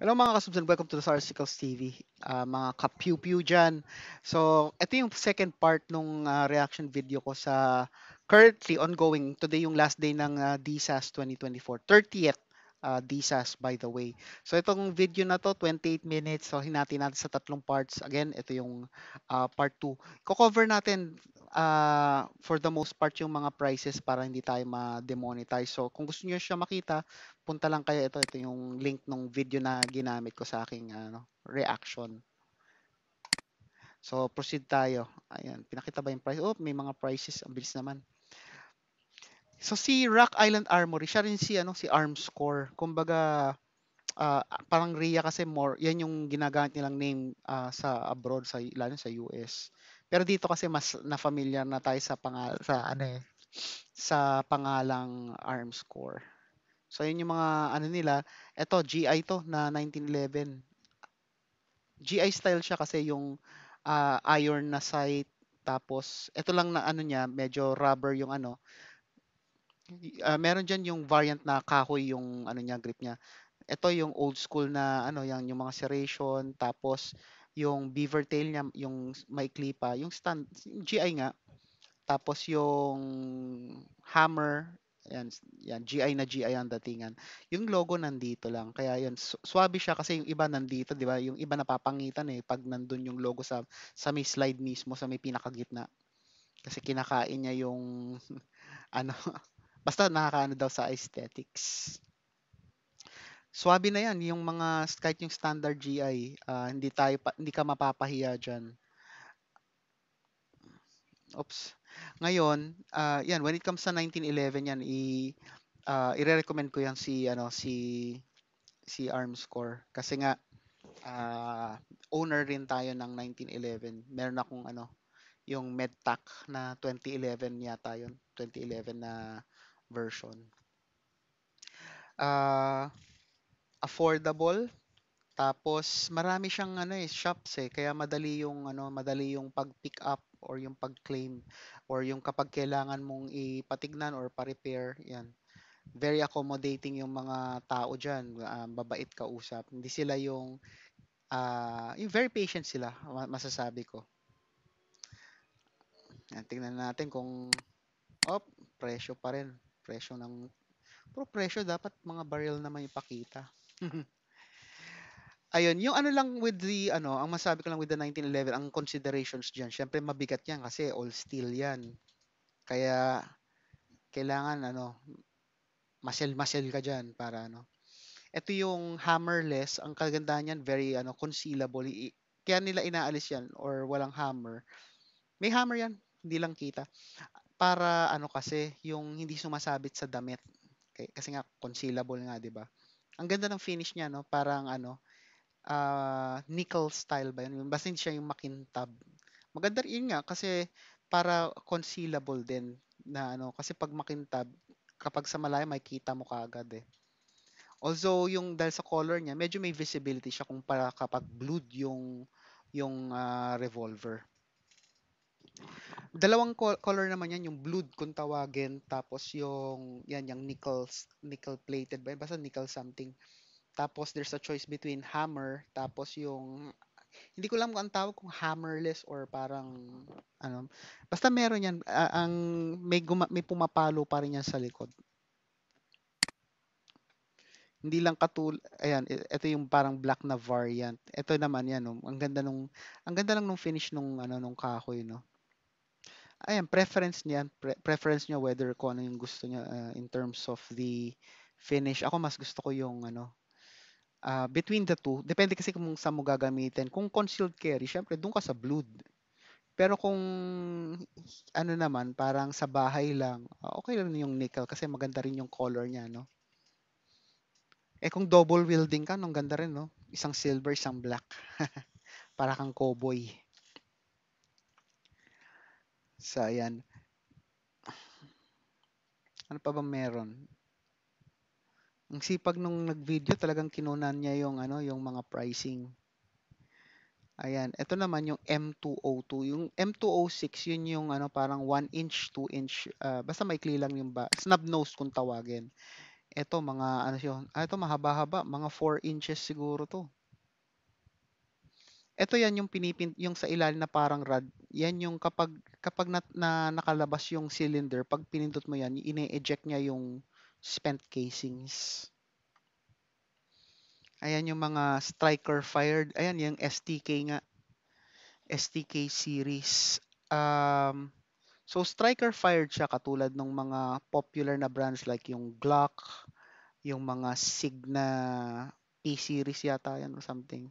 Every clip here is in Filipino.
Hello mga kasubsan, welcome to the Sarsicles TV. Mga ka-pew-pew dyan. So, ito yung second part nung reaction video ko sa currently ongoing. Today yung last day ng DSAS 2024. 30th DSAS by the way. So, itong video na to, 28 minutes. So, hinati natin sa tatlong parts. Again, ito yung part 2. Ko-cover natin for the most part yung mga prices para hindi tayo ma-demonetize. So, kung gusto niyo siya makita, punta lang kayo, ito yung link ng video na ginamit ko sa aking reaction. So proceed tayo. Ayan, pinakita ba yung price? Oh, may mga prices, ang bilis naman. So si Rock Island Armory, siya rin si si Armscore. Kumbaga parang RIA kasi more, yan yung ginagamit nilang name sa abroad, lalo sa US. Pero dito kasi mas na familiar na tayo sa sa pangalang Armscore. So yun yung mga nila. Ito GI to na 1911. GI style siya kasi yung iron na sight, tapos ito lang na niya, medyo rubber yung meron diyan yung variant na kahoy yung niya, grip niya. Ito yung old school na yung mga serration, tapos yung beaver tail niya, yung maikli pa, yung yung GI nga. Tapos yung hammer, yan, GI na GI ang datingan. Yung logo nandito lang. Kaya yun, swabe siya kasi yung iba nandito, di ba? Yung iba napapangitan pag nandun yung logo sa may slide mismo, sa may pinakagitna. Kasi kinakain niya yung ano, basta nakakaano daw sa aesthetics. Swabe na yan, yung mga kahit yung standard GI, hindi ka mapapahiya diyan. Oops. Ngayon, yan, when it comes sa 1911 yan, ire-recommend ko yan si Armscore kasi nga ah, owner rin tayo ng 1911. Meron akong yung Medtac na 2011 yata yun, 2011 na version. Ah, affordable, tapos marami siyang shops kaya madali yung pag-pick up or yung pag-claim or yung kapag kailangan mong ipatignan or pa-repair, yan. Very accommodating yung mga tao diyan, babait kausap. Hindi sila yung very patient sila, masasabi ko. Yan, tingnan natin kung presyo pa rin. Presyo ng Pero presyo dapat mga barrel naman ipakita. Ayun, yung lang with ang masabi ko lang with the 1911, ang considerations diyan. Syempre mabigat 'yan kasi all steel 'yan. Kaya kailangan masel-masel ka diyan para ito yung hammerless, ang kagandahan niyan very concealable. Kaya nila inaalis 'yan or walang hammer. May hammer 'yan, hindi lang kita. Para kasi yung hindi sumasabit sa damit. Kasi nga concealable nga, 'di ba? Ang ganda ng finish niya, no? Parang nickel style ba yun? Basta hindi siya yung makintab. Maganda rin nga kasi para concealable din na kasi pag makintab, kapag sa malayo makikita mo kaagad Although yung dahil sa color niya, medyo may visibility siya kung para kapag blued yung revolver. Dalawang color naman yan, yung blued kung tawagin, tapos yung nickel plated ba? Basta nickel something. Tapos there's a choice between hammer, tapos hindi ko lang kung ang tawag kung hammerless or parang ano. Basta meron yan, ang may pumapalo pa rin yan sa likod. Hindi lang ayan, ito yung parang black na variant. Ito naman yan, no, ang ganda lang nung finish nung kahoy, no. Ayan, preference niya whether kung ano yung gusto niya in terms of the finish. Ako mas gusto ko yung between the two. Depende kasi kung saan mo gagamitin. Kung concealed carry, syempre doon ka sa blued. Pero kung naman, parang sa bahay lang, okay lang yung nickel kasi maganda rin yung color niya, no? Kung double wielding ka, nung ganda rin, no? Isang silver, isang black. Para kang cowboy. So, ayan. Ano pa ba meron? Ang sipag nung nag-video, talagang kinunan niya yung mga pricing. Ayan, ito naman yung M202. Yung M206, yun yung parang 1 inch, 2 inch, basta maikli lang yung snub nose kung tawagin. Eto mga ano yun, ito mahaba-haba, mga 4 inches siguro 'to. Eto yan yung yung sa ilalim na parang rod, yan yung kapag nakalabas yung cylinder, 'pag pinindot mo yan, ine-eject niya yung spent casings. Ayan yung mga striker fired, ayan yung STK nga, STK series. So striker fired siya katulad ng mga popular na brands like yung Glock, yung mga Signa P series yata yan or something.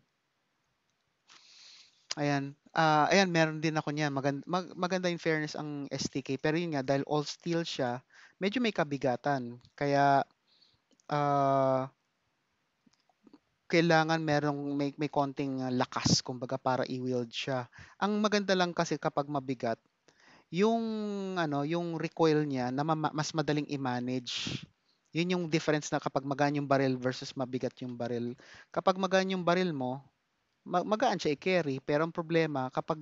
Ayan, ayan meron din ako niyan. Maganda in fairness ang STK, pero yun nga dahil all steel siya, medyo may kabigatan. Kaya ah, kailangan may konting lakas kumbaga para i-wield siya. Ang maganda lang kasi kapag mabigat, yung yung recoil niya na mas madaling i-manage. Yun yung difference na kapag magaan yung barrel versus mabigat yung barrel. Kapag magaan yung barrel mo, magaan siya i-carry, pero ang problema kapag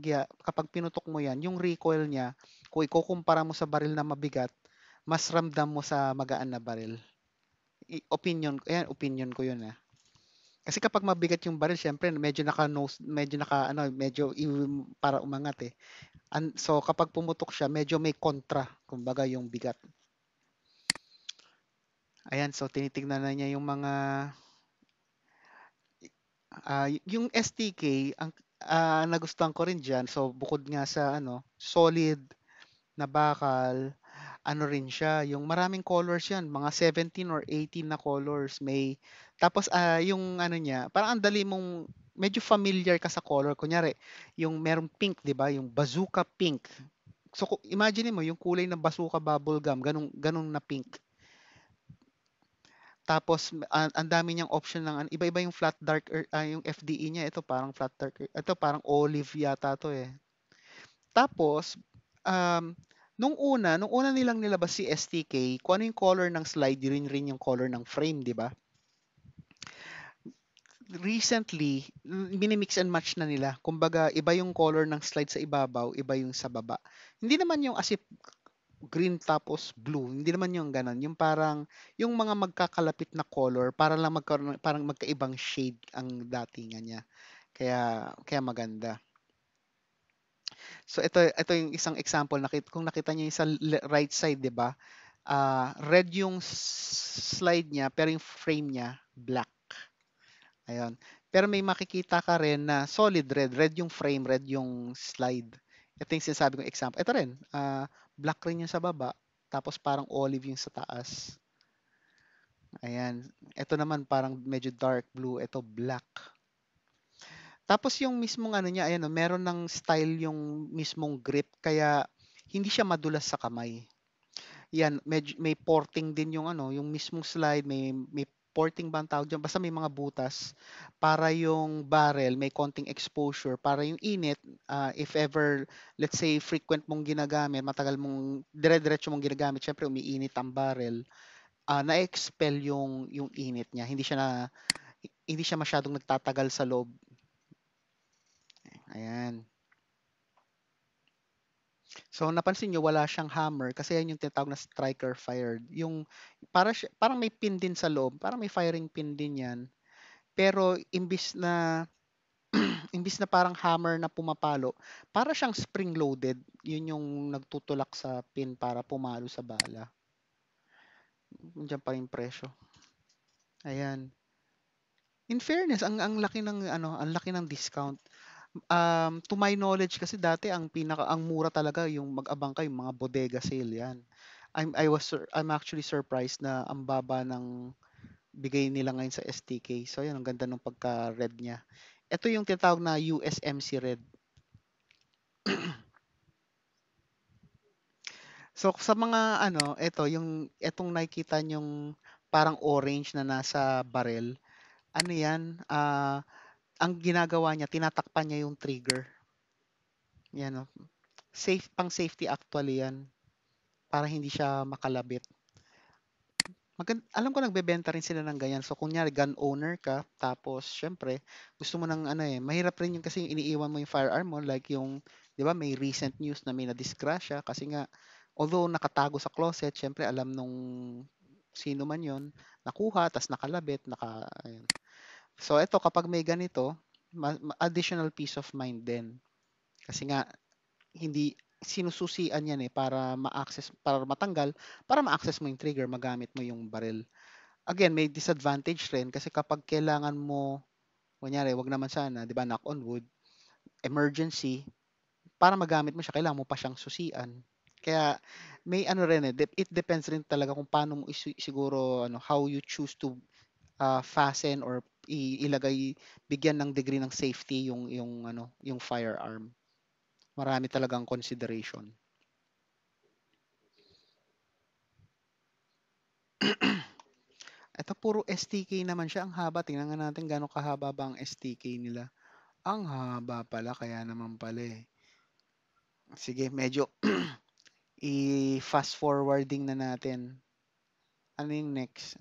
pinutok mo yan, yung recoil niya, kung ikukumpara mo sa baril na mabigat, mas ramdam mo sa magaan na baril. Opinion ko yun. Kasi kapag mabigat yung baril, syempre medyo naka-nose, medyo para umangat eh. So kapag pumutok siya, medyo may kontra, kumbaga yung bigat. Ayan, so tinitingnan na niya yung mga yung STK, ang nagustuhan ko rin diyan. So bukod nga sa solid na bakal, ano rin siya, yung maraming colors yan, mga 17 or 18 na colors. Tapos yung ano niya, parang ang dali mong, medyo familiar ka sa color. Kunyari, yung merong pink, di ba? Yung bazooka pink. So, imagine mo, yung kulay ng bazooka bubble gum, ganun na pink. Tapos, ang dami niyang option ng, iba-iba yung flat dark, yung FDE niya, ito parang flat dark, ito parang olive yata to eh. Tapos, um, nung una nilang nilabas si STK, kung ano yung color ng slide, yun rin yung color ng frame, di ba? Recently, minimix and match na nila. Kumbaga, iba yung color ng slide sa ibabaw, iba yung sa baba. Hindi naman yung as if green tapos blue. Hindi naman yung ganon. Yung parang, yung mga magkakalapit na color, para lang parang magkaibang shade ang datingan niya. Kaya maganda. So ito yung isang example, kung nakita niyo yung sa right side, 'di ba? Red yung slide niya pero yung frame niya black. Ayun. Pero may makikita ka rin na solid red, red yung frame, red yung slide. Ito yung sinasabi kong example. Ito rin, black rin yung sa baba, tapos parang olive yung sa taas. Ayan. Ito naman parang medyo dark blue, ito black. Tapos yung mismong ano niya, ayan, meron ng style yung mismong grip, kaya hindi siya madulas sa kamay. Yan, may porting din yung yung mismong slide, may porting ba ang tawag dyan? Basta may mga butas para yung barrel may konting exposure para yung init, if ever, let's say, frequent mong ginagamit, matagal mong dire-diretso mong ginagamit, syempre umiinit ang barrel, na-expel yung init niya. Hindi siya masyadong nagtatagal sa loob. Ayan. So napansin niyo wala siyang hammer kasi yan yung tinatawag na striker fired. Yung parang may pin din sa loob, parang may firing pin din yan. Pero imbis na parang hammer na pumapalo, para siyang spring loaded. Yun yung nagtutulak sa pin para pumalo sa bala. Diyan pa rin presyo. Ayan. In fairness, ang laki ng ang laki ng discount. To my knowledge kasi dati ang mura talaga yung mag-abang kayo mga bodega sale 'yan. I'm actually surprised na ang baba ng bigay nila ngayon sa STK. So 'yun ang ganda ng pagka-red niya. Ito yung tinatawag na USMC red. So sa mga ito yung etong nakikita yung parang orange na nasa barrel. Ano 'yan? Ang ginagawa niya, tinatakpan niya yung trigger. Yan, oh. Pang safety actually 'yan. Para hindi siya makalabit. Alam ko nagbebenta rin sila ng ganyan. So kunyari gun owner ka, tapos syempre gusto mo ng mahirap rin yung kasi yung iniiwan mo yung firearm mo like yung 'di ba may recent news na may nadisgrasya kasi nga although nakatago sa closet, syempre alam nung sino man yon, nakuha, tas nakalabit, ayun. So ito, kapag may ganito, additional peace of mind din. Kasi nga, hindi, sinususian yan eh, para matanggal, para ma-access mo yung trigger, magamit mo yung barrel. Again, may disadvantage rin kasi kapag kailangan mo, kunyari, wag naman sana, di ba, knock on wood, emergency, para magamit mo siya, kailangan mo pa siyang susian. Kaya may ano rin eh, it depends rin talaga kung paano mo siguro ano, how you choose to fasten or ilagay, bigyan ng degree ng safety yung firearm. Marami talagang consideration. Ito puro STK naman siya. Ang haba. Tingnan nga natin gaano kahaba ba ang STK nila. Ang haba pala. Kaya naman pala eh. Sige, medyo i-fast forwarding na natin. Ano yung next?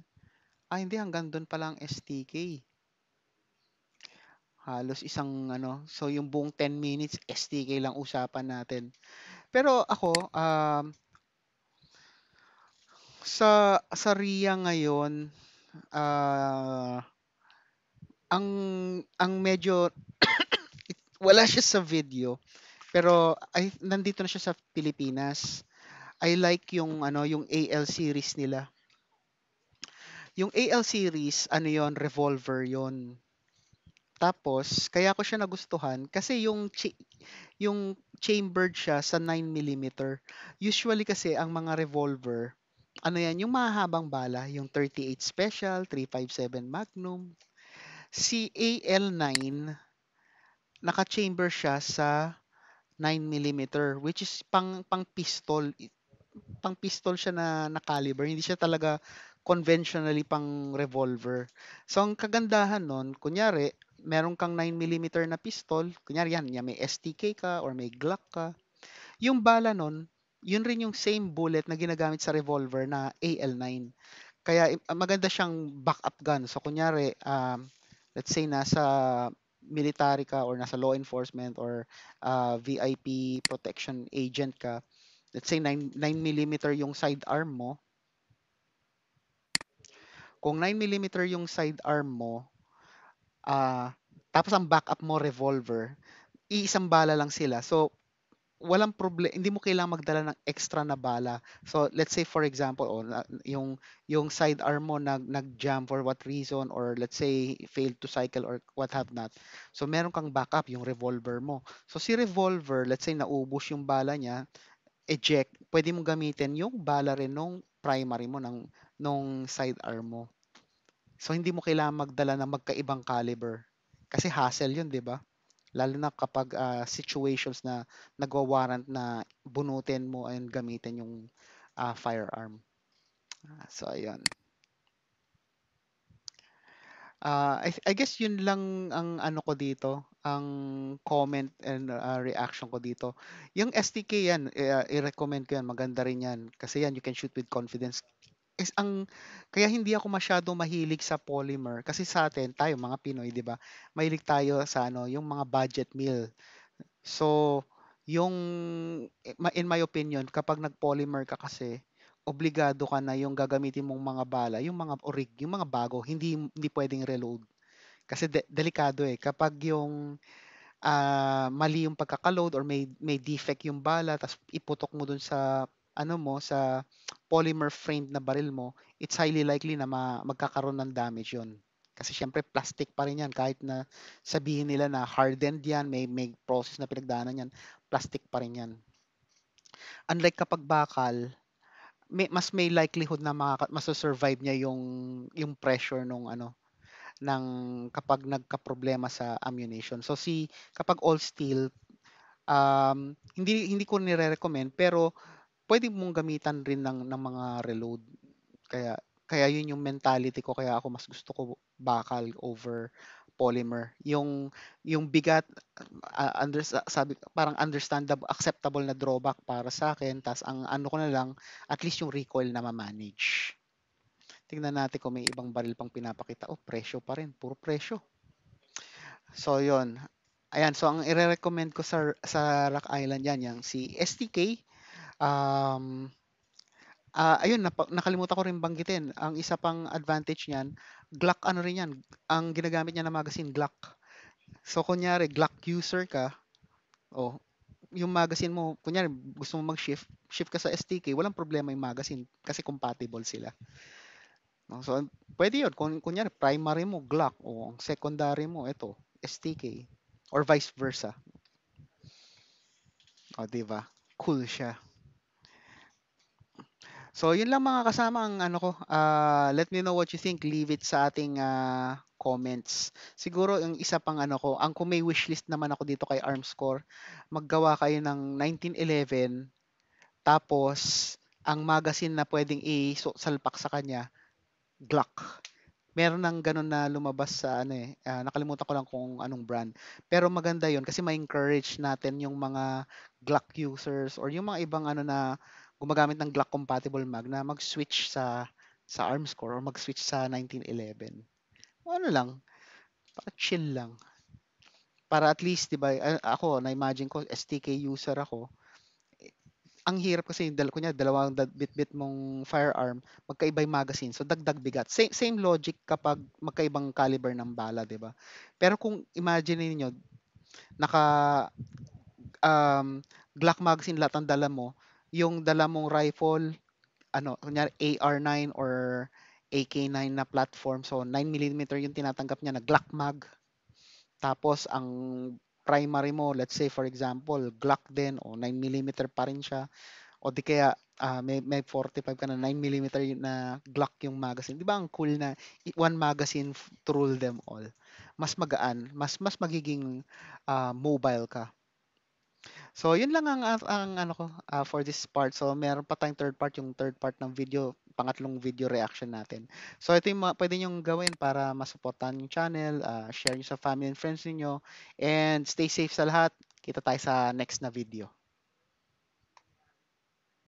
Hindi. Hanggang doon pala ang STK. Halos isang ano. So, yung buong 10 minutes, STK lang usapan natin. Pero ako, sa RIA ngayon, ah, ang medyo wala siya sa video, pero ay nandito na siya sa Pilipinas. I like yung ano, yung AL series nila. Yung AL series, ano yon, revolver yon. Tapos, kaya ko siya nagustuhan kasi yung chambered siya sa 9 mm. Usually kasi ang mga revolver, ano yan, yung mahahabang bala, yung 38 Special, 357 Magnum. Si AL9, naka-chamber siya sa 9 mm, which is pang pistol. Pang pistol siya na caliber. Hindi siya talaga conventionally pang revolver. So, ang kagandahan nun, kunyari, meron kang 9 mm na pistol, kunyari yan, may STK ka or may Glock ka, yung bala nun, yun rin yung same bullet na ginagamit sa revolver na AL9. Kaya maganda siyang backup gun. So kunyari, let's say nasa military ka or nasa law enforcement or VIP protection agent ka, let's say 9 mm yung sidearm mo. Kung 9 mm yung sidearm mo, ah tapos ang backup mo revolver, iisang bala lang sila. So walang problem, hindi mo kailangang magdala ng extra na bala. So let's say for example, yung sidearm mo nag-jam for what reason, or let's say failed to cycle or what have not. So meron kang backup, yung revolver mo. So si revolver, let's say naubos yung bala niya, eject, pwede mong gamitin yung bala rin nung primary mo nung sidearm mo. So hindi mo kailangan magdala ng magkaibang caliber. Kasi hassle yun, 'di ba? Lalo na kapag situations na nagwa-warrant na bunutin mo and gamitin yung firearm. So ayun. I guess yun lang ang ano ko dito, ang comment and reaction ko dito. Yung STK yan, i-recommend ko yan, maganda rin yan. Kasi yan, you can shoot with confidence. Kaya hindi ako masyado mahilig sa polymer. Kasi sa atin, tayo mga Pinoy, di ba? Mahilig tayo sa ano, yung mga budget meal. So, yung in my opinion, kapag nag-polymer ka kasi, obligado ka na yung gagamitin mong mga bala, yung mga yung mga bago, hindi pwedeng reload. Kasi delikado eh. Kapag yung mali yung pagkakaload or may defect yung bala, tapos iputok mo dun sa sa polymer framed na baril mo, it's highly likely na magkakaroon ng damage yun. Kasi syempre plastic pa rin yan, kahit na sabihin nila na hardened yan, may process na pinagdaanan yan, plastic pa rin yan. Unlike kapag bakal, mas may likelihood na masasurvive niya yung pressure ng kapag nagka-problema sa ammunition. So kapag all steel, hindi ko nire-recommend, pero pwede mong gamitan rin ng mga reload. Kaya kaya yun yung mentality ko, kaya ako mas gusto ko bakal over polymer. Yung bigat, sabi parang understandable, acceptable na drawback para sa akin. Tas ang ano ko na lang, at least yung recoil na ma-manage. Tingnan natin kung may ibang baril pang pinapakita. Oh, presyo pa rin, puro presyo. So yon. Ayan, so ang ire-recommend ko sa Rock Island yan, yung si STK. Um, Ayun nakalimutan ko rin banggitin, ang isa pang advantage niyan, Glock ano rin 'yan, ang ginagamit niya na magazine Glock. So kunyari Glock user ka, oh, yung magazine mo kunyari gusto mo mag-shift, shift ka sa STK, walang problema yung magazine kasi compatible sila. No? So pwede yun kung kunyari primary mo Glock o ang secondary mo ito STK or vice versa. O 'di ba? Cool siya. So, yun lang mga kasama ang ano ko. Let me know what you think. Leave it sa ating comments. Siguro yung isa pang ano ko, ang kung may wishlist naman ako dito kay Armscore, maggawa kayo ng 1911, tapos ang magazine na pwedeng isalpak sa kanya, Glock. Meron ng ganun na lumabas sa ano nakalimutan ko lang kung anong brand. Pero maganda yun kasi ma-encourage natin yung mga Glock users or yung mga ibang ano na gumagamit ng Glock compatible mag na mag-switch sa Armscore or mag-switch sa 1911. O ano lang, para chill lang. Para at least, 'di ba, ako na-imagine ko STK user ako. Ang hirap kasi kunya dalawang bit-bit mong firearm, magkaiba yung magazine. So dagdag bigat. Same logic kapag magkaibang caliber ng bala, 'di ba? Pero kung imagine niyo naka um, Glock magazine lahat ang dala mo, yung dala mong rifle, ano, kunyari AR-9 or AK-9 na platform. So 9 mm yung tinatanggap niya na Glock mag. Tapos ang primary mo, let's say for example, Glock din o 9 mm pa rin siya. O di kaya may 45 ka na 9 mm na Glock yung magazine. Di ba ang cool na one magazine to rule them all. Mas magaan, mas magiging mobile ka. So yun lang ang ano ko for this part. So meron pa tayong third part, yung third part ng video, pangatlong video reaction natin. So ito yung mga pwede nyong gawin para masuportahan yung channel, share nyo sa family and friends niyo, and stay safe sa lahat. Kita tayo sa next na video.